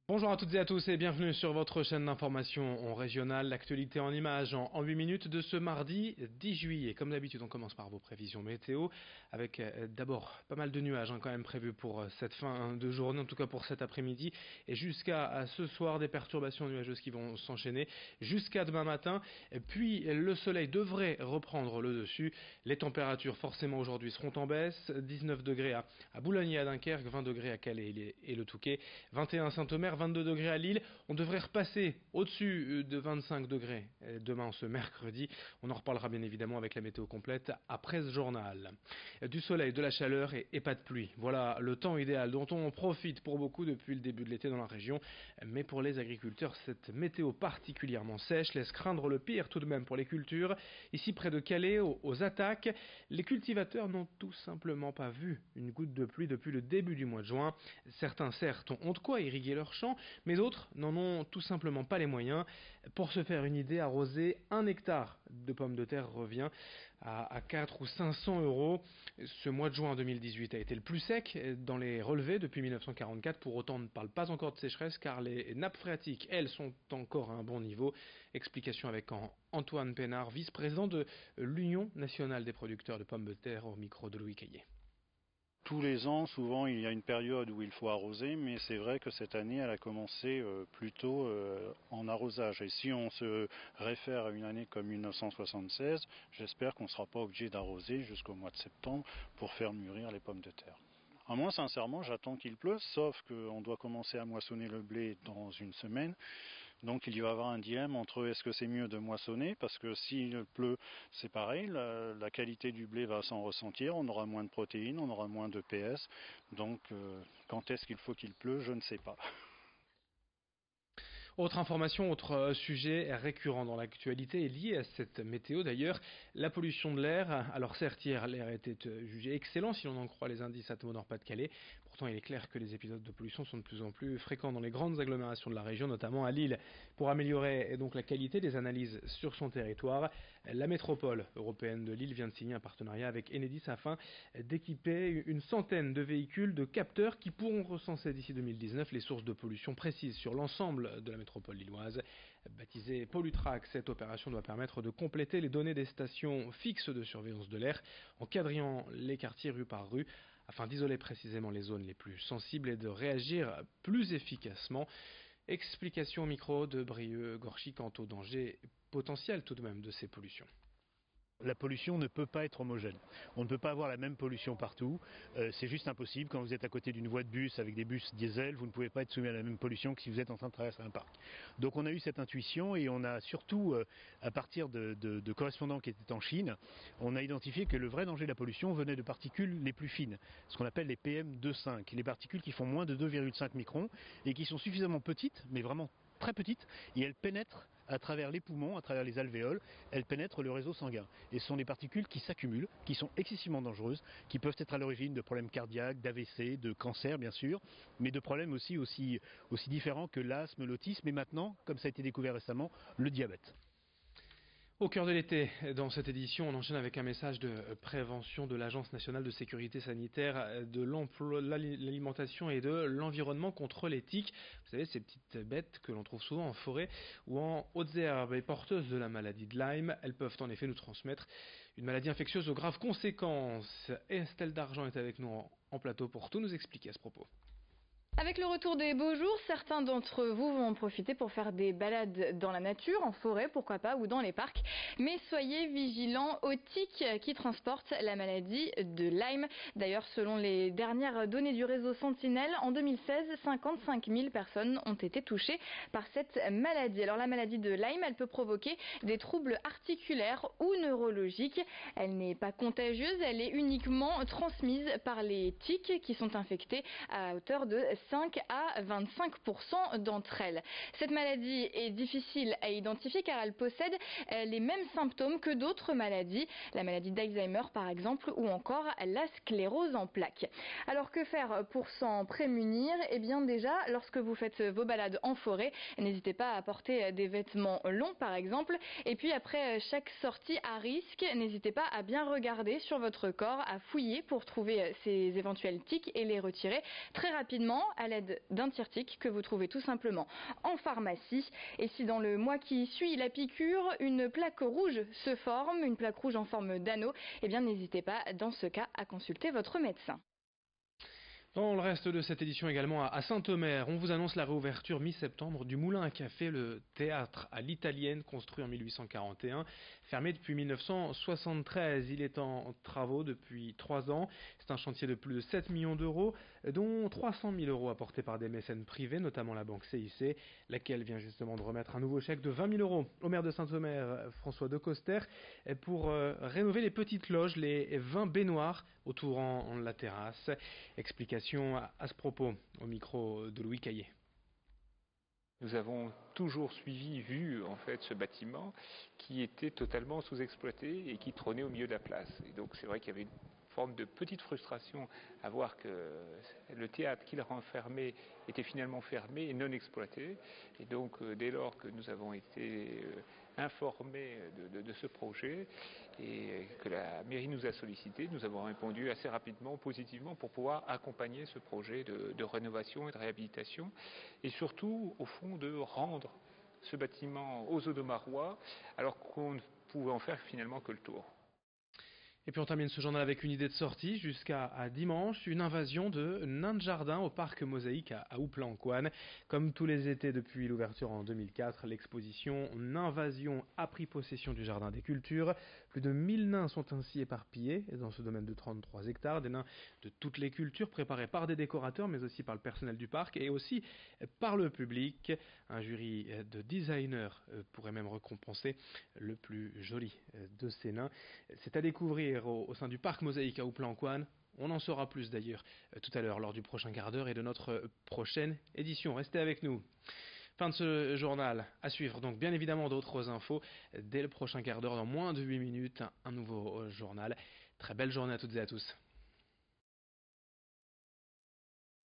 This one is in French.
Bonjour à toutes et à tous et bienvenue sur votre chaîne d'information régionale, l'actualité en images en 8 minutes de ce mardi 10 juillet. Comme d'habitude, on commence par vos prévisions météo avec d'abord pas mal de nuages quand même prévus pour cette fin de journée, en tout cas pour cet après-midi et jusqu'à ce soir des perturbations nuageuses qui vont s'enchaîner jusqu'à demain matin. Puis le soleil devrait reprendre le dessus. Les températures forcément aujourd'hui seront en baisse, 19 degrés à Boulogne et à Dunkerque, 20 degrés à Calais et le Touquet, 21 à Saint-Omer, 22 degrés à Lille. On devrait repasser au-dessus de 25 degrés demain ce mercredi. On en reparlera bien évidemment avec la météo complète après ce journal. Du soleil, de la chaleur et pas de pluie. Voilà le temps idéal dont on profite pour beaucoup depuis le début de l'été dans la région. Mais pour les agriculteurs, cette météo particulièrement sèche laisse craindre le pire tout de même pour les cultures. Ici près de Calais, aux attaques, les cultivateurs n'ont tout simplement pas vu une goutte de pluie depuis le début du mois de juin. Certains certes ont de quoi irriguer leurs champs, mais d'autres n'en ont tout simplement pas les moyens. Pour se faire une idée, arroser 1 hectare de pommes de terre revient à 4 ou 500 euros. Ce mois de juin 2018 a été le plus sec dans les relevés depuis 1944. Pour autant, on ne parle pas encore de sécheresse car les nappes phréatiques, elles, sont encore à un bon niveau. Explication avec Antoine Pénard, vice-président de l'Union nationale des producteurs de pommes de terre au micro de Louis Caillé. Tous les ans, souvent, il y a une période où il faut arroser, mais c'est vrai que cette année, elle a commencé plutôt en arrosage. Et si on se réfère à une année comme 1976, j'espère qu'on ne sera pas obligé d'arroser jusqu'au mois de septembre pour faire mûrir les pommes de terre. Moi, sincèrement, j'attends qu'il pleuve, sauf qu'on doit commencer à moissonner le blé dans une semaine. Donc il y va y avoir un dilemme entre est-ce que c'est mieux de moissonner, parce que s'il pleut, c'est pareil, la qualité du blé va s'en ressentir, on aura moins de protéines, on aura moins de PS. Donc quand est-ce qu'il faut qu'il pleuve, je ne sais pas. Autre information, autre sujet récurrent dans l'actualité est lié à cette météo d'ailleurs, la pollution de l'air. Alors certes, hier, l'air était jugé excellent si l'on en croit les indices Atmo Nord-Pas-de-Calais. Pourtant, il est clair que les épisodes de pollution sont de plus en plus fréquents dans les grandes agglomérations de la région, notamment à Lille. Pour améliorer donc la qualité des analyses sur son territoire, la métropole européenne de Lille vient de signer un partenariat avec Enedis afin d'équiper une centaine de véhicules de capteurs qui pourront recenser d'ici 2019 les sources de pollution précises sur l'ensemble de la métropole lilloise. Baptisée Pollutrack, cette opération doit permettre de compléter les données des stations fixes de surveillance de l'air en quadrillant les quartiers rue par rue afin d'isoler précisément les zones les plus sensibles et de réagir plus efficacement. Explication au micro de Brieux-Gorchy quant au danger potentiel tout de même de ces pollutions. La pollution ne peut pas être homogène. On ne peut pas avoir la même pollution partout. C'est juste impossible. Quand vous êtes à côté d'une voie de bus avec des bus diesel, vous ne pouvez pas être soumis à la même pollution que si vous êtes en train de traverser un parc. Donc on a eu cette intuition et on a surtout, à partir de correspondants qui étaient en Chine, on a identifié que le vrai danger de la pollution venait de particules les plus fines, ce qu'on appelle les PM2,5, les particules qui font moins de 2,5 microns et qui sont suffisamment petites, mais vraiment très petites, et elles pénètrent à travers les poumons, à travers les alvéoles, elles pénètrent le réseau sanguin. Et ce sont des particules qui s'accumulent, qui sont excessivement dangereuses, qui peuvent être à l'origine de problèmes cardiaques, d'AVC, de cancer bien sûr, mais de problèmes aussi différents que l'asthme, l'autisme et maintenant, comme ça a été découvert récemment, le diabète. Au cœur de l'été, dans cette édition, on enchaîne avec un message de prévention de l'Agence nationale de sécurité sanitaire, de l'emploi, l'alimentation et de l'environnement contre les tiques. Vous savez, ces petites bêtes que l'on trouve souvent en forêt ou en hautes herbes et porteuses de la maladie de Lyme. Elles peuvent en effet nous transmettre une maladie infectieuse aux graves conséquences. Estelle Dargent est avec nous en plateau pour tout nous expliquer à ce propos. Avec le retour des beaux jours, certains d'entre vous vont en profiter pour faire des balades dans la nature, en forêt, pourquoi pas, ou dans les parcs. Mais soyez vigilants aux tiques qui transportent la maladie de Lyme. D'ailleurs, selon les dernières données du réseau Sentinelle, en 2016, 55 000 personnes ont été touchées par cette maladie. Alors la maladie de Lyme, elle peut provoquer des troubles articulaires ou neurologiques. Elle n'est pas contagieuse, elle est uniquement transmise par les tiques qui sont infectées à hauteur de 5 à 25% d'entre elles. Cette maladie est difficile à identifier car elle possède les mêmes symptômes que d'autres maladies, la maladie d'Alzheimer par exemple ou encore la sclérose en plaques. Alors que faire pour s'en prémunir? Eh bien déjà, lorsque vous faites vos balades en forêt, n'hésitez pas à porter des vêtements longs par exemple, et puis après chaque sortie à risque, n'hésitez pas à bien regarder sur votre corps, à fouiller pour trouver ces éventuels tiques et les retirer très rapidement à l'aide d'un tire-tique que vous trouvez tout simplement en pharmacie. Et si dans le mois qui suit la piqûre, une plaque rouge se forme, une plaque rouge en forme d'anneau, eh bien n'hésitez pas dans ce cas à consulter votre médecin. Dans le reste de cette édition également à Saint-Omer, on vous annonce la réouverture mi-septembre du Moulin à Café, le théâtre à l'italienne construit en 1841, fermé depuis 1973. Il est en travaux depuis 3 ans. C'est un chantier de plus de 7 millions d'euros, dont 300 000 euros apportés par des mécènes privés, notamment la banque CIC, laquelle vient justement de remettre un nouveau chèque de 20 000 euros au maire de Saint-Omer, François Decoster, pour rénover les petites loges, les 20 baignoires autour de la terrasse. Explication à ce propos au micro de Louis Caillé. Nous avons toujours vu en fait ce bâtiment qui était totalement sous-exploité et qui trônait au milieu de la place. Et donc c'est vrai qu'il y avait une forme de petite frustration à voir que le théâtre qui le renfermait était finalement fermé et non exploité. Et donc dès lors que nous avons été informés de ce projet et que la mairie nous a sollicité, nous avons répondu assez rapidement, positivement, pour pouvoir accompagner ce projet de rénovation et de réhabilitation et surtout au fond de rendre ce bâtiment aux Audomarois alors qu'on ne pouvait en faire finalement que le tour. Et puis on termine ce journal avec une idée de sortie jusqu'à dimanche, une invasion de nains de jardin au parc Mosaïque à Houplan-Couanne. Comme tous les étés depuis l'ouverture en 2004, l'exposition Ninvasion a pris possession du jardin des cultures. Plus de 1000 nains sont ainsi éparpillés dans ce domaine de 33 hectares, des nains de toutes les cultures préparés par des décorateurs mais aussi par le personnel du parc et aussi par le public. Un jury de designers pourrait même récompenser le plus joli de ces nains. C'est à découvrir au sein du parc Mosaïque à Houplan-Couanne. On en saura plus d'ailleurs tout à l'heure lors du prochain quart d'heure et de notre prochaine édition. Restez avec nous. Fin de ce journal. À suivre donc bien évidemment d'autres infos dès le prochain quart d'heure, dans moins de 8 minutes, un nouveau journal. Très belle journée à toutes et à tous.